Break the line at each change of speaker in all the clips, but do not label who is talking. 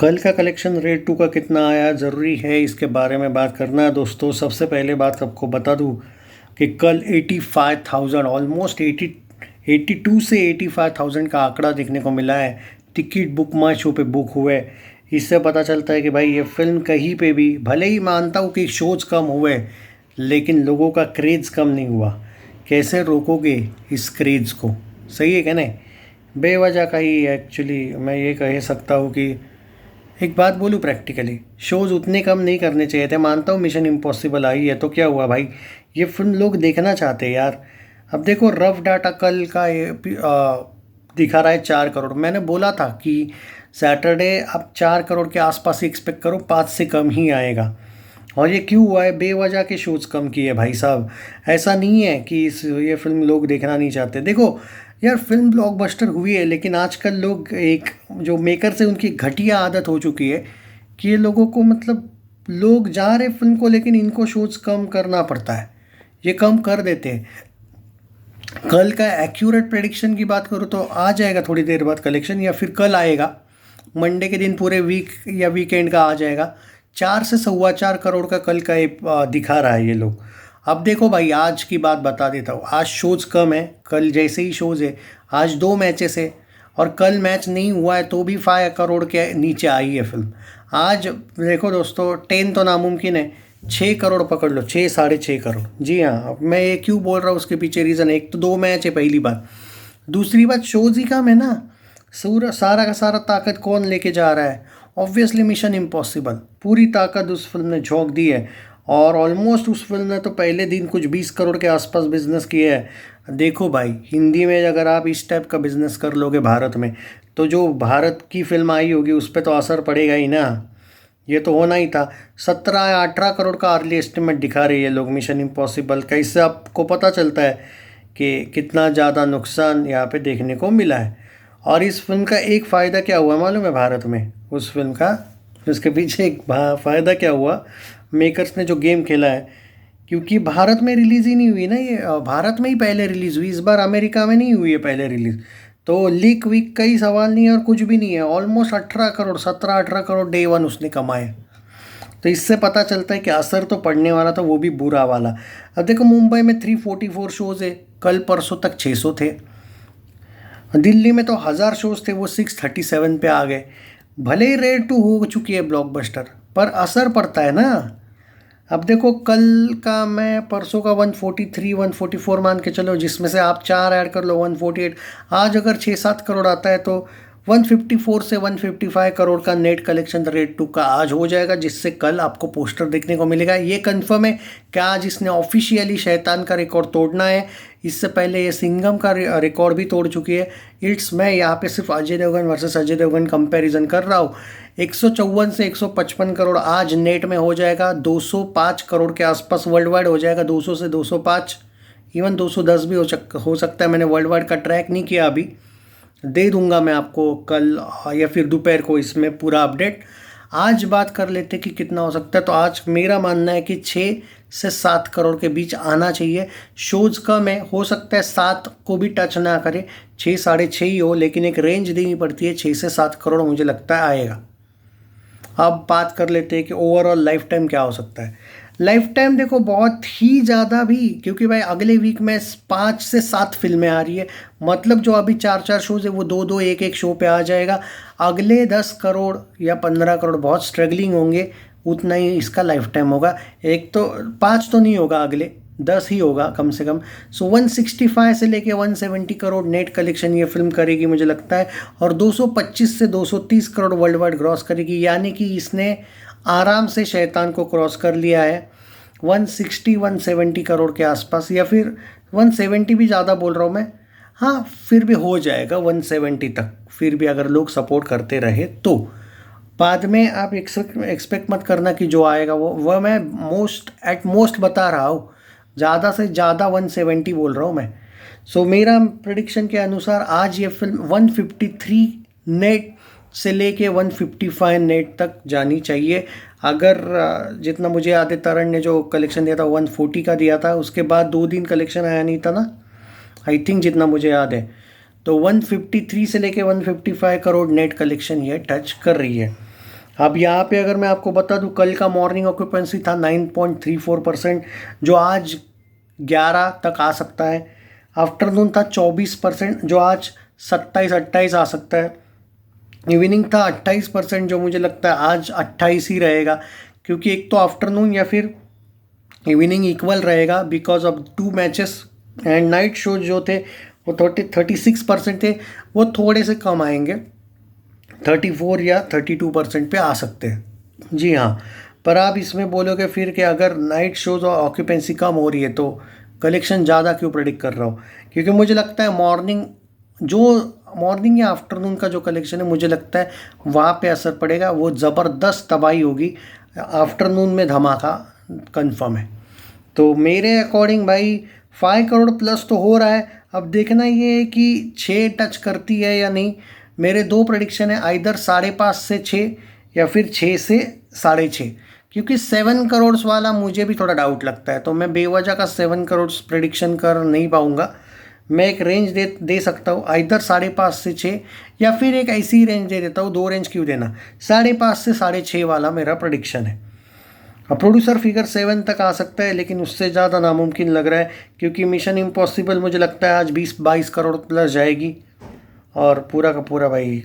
कल का collection red to का कितना आया ज़रूरी है इसके बारे में बात करना है दोस्तों। सबसे पहले बात आपको बता दूं कि कल 85,000 ऑलमोस्ट 82 से 85,000 का आंकड़ा देखने को मिला है। टिकट बुक माई शो पे बुक हुए। इससे पता चलता है कि भाई ये फिल्म कहीं पे भी, भले ही मानता हूँ कि शोज कम हुए, लेकिन लोगों का क्रेज़ कम नहीं हुआ। कैसे रोकोगे इस क्रेज़ को? सही है क्या नहीं? बेवजह का ही एक्चुअली मैं ये कह सकता हूँ कि एक बात बोलूँ, प्रैक्टिकली शोज़ उतने कम नहीं करने चाहिए थे। मानता हूँ मिशन इम्पॉसिबल आई है तो क्या हुआ भाई, ये फिल्म लोग देखना चाहते हैं यार। अब देखो रफ डाटा कल का दिखा रहा है 4 करोड़। मैंने बोला था कि सैटरडे अब 4 करोड़ के आसपास ही एक्सपेक्ट करो, 5 से कम ही आएगा। और ये क्यों हुआ है? बेवजह के शोज़ कम किए भाई साहब। ऐसा नहीं है कि ये फिल्म लोग देखना नहीं चाहते। देखो यार, फिल्म ब्लॉकबस्टर हुई है, लेकिन आजकल लोग, एक जो मेकर से उनकी घटिया आदत हो चुकी है कि ये लोगों को, मतलब लोग जा रहे फिल्म को, लेकिन इनको शोज़ कम करना पड़ता है। ये कम कर देते हैं। कल का एक्यूरेट प्रेडिक्शन की बात करूँ तो आ जाएगा थोड़ी देर बाद कलेक्शन, या फिर कल आएगा। मंडे के दिन पूरे वीक या वीकेंड का आ जाएगा। 4 से 4.25 करोड़ का कल का दिखा रहा है ये लोग। अब देखो भाई, आज की बात बता देता हूँ। आज शोज़ कम है, कल जैसे ही शोज़ है। आज 2 मैचेस है, और कल मैच नहीं हुआ है तो भी 5 करोड़ के नीचे आई है फिल्म। आज देखो दोस्तों, 10 तो नामुमकिन है। 6 करोड़ पकड़ लो, 6 साढ़े 6 करोड़। जी हाँ, अब मैं ये क्यों बोल रहा हूँ उसके पीछे रीज़न, एक तो 2 मैच है, पहली बात। दूसरी बात, शोज़ ही कम है ना। सारा का सारा ताकत कौन लेके जा रहा है? Obviously mission impossible. पूरी ताकत उस फिल्म ने झोंक दी है। और ऑलमोस्ट उस फिल्म ने तो पहले दिन कुछ 20 करोड़ के आसपास बिजनेस किया है। देखो भाई, हिंदी में अगर आप इस टाइप का बिजनेस कर लोगे भारत में, तो जो भारत की फिल्म आई होगी उस पर तो असर पड़ेगा ही ना। ये तो होना ही था। 17 या 18 करोड़ का अर्ली एस्टिमेट दिखा रही है लोग मिशन इम्पॉसिबल का। इससे आपको पता चलता है कि कितना ज़्यादा नुकसान यहाँ पे देखने को मिला है। और इस फिल्म का एक फ़ायदा क्या हुआ मालूम है भारत में? उस फिल्म का, उसके पीछे एक फ़ायदा क्या हुआ, मेकर्स ने जो गेम खेला है। क्योंकि भारत में रिलीज़ ही नहीं हुई ना ये, भारत में ही पहले रिलीज़ हुई। इस बार अमेरिका में नहीं हुई है पहले रिलीज़। तो लीक वीक का ही सवाल नहीं है और कुछ भी नहीं है। Almost 18 crore, 17-18 crore day one उसने कमाए। तो इससे पता चलता है कि असर तो पड़ने वाला था, वो भी बुरा वाला। अब देखो, मुंबई में 344 शोज़ है, कल परसों तक 600 थे। दिल्ली में तो 1000 शोज़ थे, वो 637 पे आ गए। भले ही रेड टू हो चुकी है ब्लॉकबस्टर, पर असर पड़ता है ना। अब देखो, कल का मैं परसों का 143 144 मान के चलो, जिसमें से आप 4 ऐड कर लो 148। आज अगर 6-7 करोड़ आता है तो 154 से 155 करोड़ का नेट कलेक्शन रेट टू का आज हो जाएगा, जिससे कल आपको पोस्टर देखने को मिलेगा। ये कंफर्म है कि आज इसने ऑफिशियली शैतान का रिकॉर्ड तोड़ना है। इससे पहले ये सिंघम का रिकॉर्ड भी तोड़ चुकी है। मैं यहाँ पे सिर्फ अजय देवगन वर्सेस अजय देवगन कंपैरिजन कर रहा हूँ। 154 से 155 करोड़ आज नेट में हो जाएगा। 205 करोड़ के आसपास वर्ल्ड वाइड हो जाएगा। 200 से 205, इवन 210 भी हो सकता है। मैंने वर्ल्ड वाइड का ट्रैक नहीं किया अभी। दे दूंगा मैं आपको कल या फिर दोपहर को इसमें पूरा अपडेट। आज बात कर लेते कि कितना हो सकता है। तो आज मेरा मानना है कि 6 से 7 करोड़ के बीच आना चाहिए। शोज़ कम है, हो सकता है 7 को भी टच ना करे, 6-6.5 ही हो, लेकिन एक रेंज देनी पड़ती है। 6 से 7 करोड़ मुझे लगता है आएगा। अब बात कर लेते हैं कि ओवरऑल लाइफ टाइम क्या हो सकता है। लाइफ टाइम देखो, बहुत ही ज़्यादा भी, क्योंकि भाई अगले वीक में 5 से 7 फिल्में आ रही है। मतलब जो अभी 4-4 शोज़ है वो 2-2 1-1 शो पे आ जाएगा। अगले 10 करोड़ या 15 करोड़ बहुत स्ट्रगलिंग होंगे, उतना ही इसका लाइफ टाइम होगा। एक तो 5 तो नहीं होगा, अगले 10 ही होगा कम से कम। सो 165 से लेके 170 करोड़ नेट कलेक्शन ये फिल्म करेगी मुझे लगता है। और 225 से 230 करोड़ वर्ल्ड वाइड क्रॉस करेगी, यानी कि इसने आराम से शैतान को क्रॉस कर लिया है। 160-170 करोड़ के आसपास, या फिर 170 भी ज़्यादा बोल रहा हूँ मैं। हाँ, फिर भी हो जाएगा 170 तक, फिर भी अगर लोग सपोर्ट करते रहे तो। बाद में आप एक्सपेक्ट मत करना कि जो आएगा वो मैं एट मोस्ट बता रहा हूँ। ज़्यादा से ज़्यादा 170 बोल रहा हूँ मैं। सो मेरा प्रेडिक्शन के अनुसार आज ये फिल्म 153 नेट से लेके 155 नेट तक जानी चाहिए। अगर जितना मुझे याद है, तरण ने जो कलेक्शन दिया था 140 का दिया था, उसके बाद 2 दिन कलेक्शन आया नहीं था ना, आई थिंक, जितना मुझे याद है। तो 153 से लेके 155 करोड़ नेट कलेक्शन ये टच कर रही है। अब यहाँ पे अगर मैं आपको बता दूँ, कल का मॉर्निंग ऑक्यूपेंसी था 9.34%, जो आज 11 तक आ सकता है। आफ्टरनून था 24%, जो आज 27-28 आ सकता है। इवनिंग था 28%, जो मुझे लगता है आज 28 ही रहेगा, क्योंकि एक तो आफ्टरनून या फिर इवनिंग इक्वल रहेगा because of 2 matches. And night show जो थे वो 36% थे, वो थोड़े से कम आएंगे, 34 या 32% पे आ सकते हैं। जी हाँ, पर आप इसमें बोलोगे फिर कि अगर नाइट शोज और ऑक्यूपेंसी कम हो रही है तो कलेक्शन ज़्यादा क्यों प्रेडिक्ट कर रहा हूँ, क्योंकि मुझे लगता है मॉर्निंग या आफ्टरनून का जो कलेक्शन है, मुझे लगता है वहाँ पे असर पड़ेगा। वो ज़बरदस्त तबाही होगी, आफ्टरनून में धमाका कंफर्म है। तो मेरे अकॉर्डिंग भाई 5 करोड़ प्लस तो हो रहा है। अब देखना ये है कि 6 टच करती है या नहीं। मेरे 2 प्रेडिक्शन है, आइदर 5.5 से 6 या फिर 6 से 6.5, क्योंकि 7 करोड़ वाला मुझे भी थोड़ा डाउट लगता है। तो मैं बेवजह का 7 करोड़ प्रेडिक्शन कर नहीं पाऊँगा। मैं एक रेंज दे सकता हूँ, आइदर 5.5 से 6, या फिर एक ऐसी रेंज दे देता हूँ। 2 रेंज क्यों देना, 5.5 से 6.5 वाला मेरा प्रेडिक्शन है। अब प्रोड्यूसर फिगर 7 तक आ सकता है, लेकिन उससे ज़्यादा नामुमकिन लग रहा है, क्योंकि मिशन इम्पॉसिबल मुझे लगता है आज 20-22 करोड़ प्लस जाएगी। और पूरा का पूरा भाई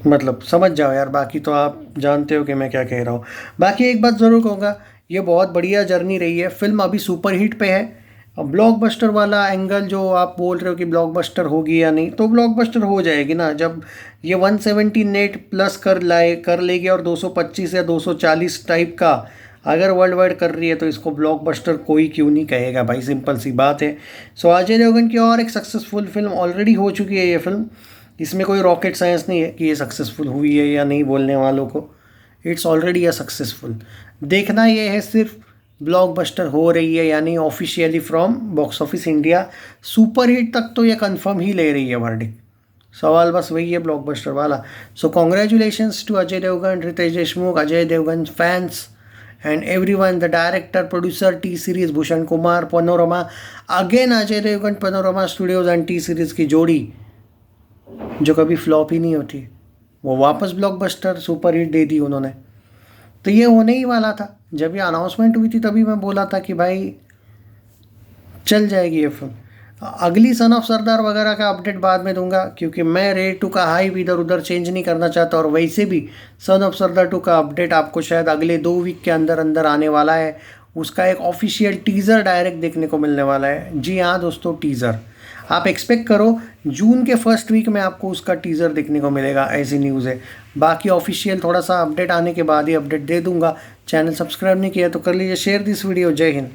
मतलब समझ जाओ यार, बाकी तो आप जानते हो कि मैं क्या कह रहा हूँ। बाकी एक बात ज़रूर कहूँगा, ये बहुत बढ़िया जर्नी रही है। फिल्म अभी सुपर हिट पे है। अब ब्लॉकबस्टर वाला एंगल जो आप बोल रहे हो कि ब्लॉकबस्टर होगी या नहीं, तो ब्लॉकबस्टर हो जाएगी ना, जब ये 170 नेट प्लस कर लेगी और 225 या 240 टाइप का अगर वर्ल्ड वाइड कर रही है, तो इसको ब्लॉकबस्टर कोई क्यों नहीं कहेगा भाई, सिंपल सी बात है। सो अजय देवगन की और एक सक्सेसफुल फिल्म ऑलरेडी हो चुकी है ये फिल्म। इसमें कोई रॉकेट साइंस नहीं है कि ये सक्सेसफुल हुई है या नहीं बोलने वालों को, इट्स ऑलरेडी अ सक्सेसफुल। देखना ये है सिर्फ ब्लॉकबस्टर हो रही है या नहीं officially from box office India. Super hit तक तो ये कंफर्म ही ले रही है वर्डिक्ट, सवाल बस वही है ब्लॉकबस्टर वाला। So congratulations to Ajay Devgan, Riteish Deshmukh, Ajay Devgan fans and everyone, the director, producer, T Series Bhushan Kumar, Panorama, again Ajay Devgan, Panorama Studios and T Series की जोड़ी जो कभी फ्लॉप ही नहीं होती, वो वापस ब्लॉकबस्टर सुपर हिट दे दी उन्होंने। तो ये होने ही वाला था, जब ये अनाउंसमेंट हुई थी तभी मैं बोला था कि भाई चल जाएगी ये फिल्म। अगली सन ऑफ सरदार वगैरह का अपडेट बाद में दूंगा, क्योंकि मैं रेड 2 का हाइप इधर उधर चेंज नहीं करना चाहता। और वैसे भी सन ऑफ सरदार 2 का अपडेट आपको शायद अगले 2 वीक के अंदर अंदर आने वाला है। उसका एक ऑफिशियल टीज़र डायरेक्ट देखने को मिलने वाला है। जी हाँ दोस्तों, टीज़र आप एक्सपेक्ट करो, जून के फर्स्ट वीक में आपको उसका टीज़र देखने को मिलेगा, ऐसी न्यूज़ है। बाकी ऑफिशियल थोड़ा सा अपडेट आने के बाद ही अपडेट दे दूंगा। चैनल सब्सक्राइब नहीं किया तो कर लीजिए, शेयर दिस वीडियो। जय हिंद।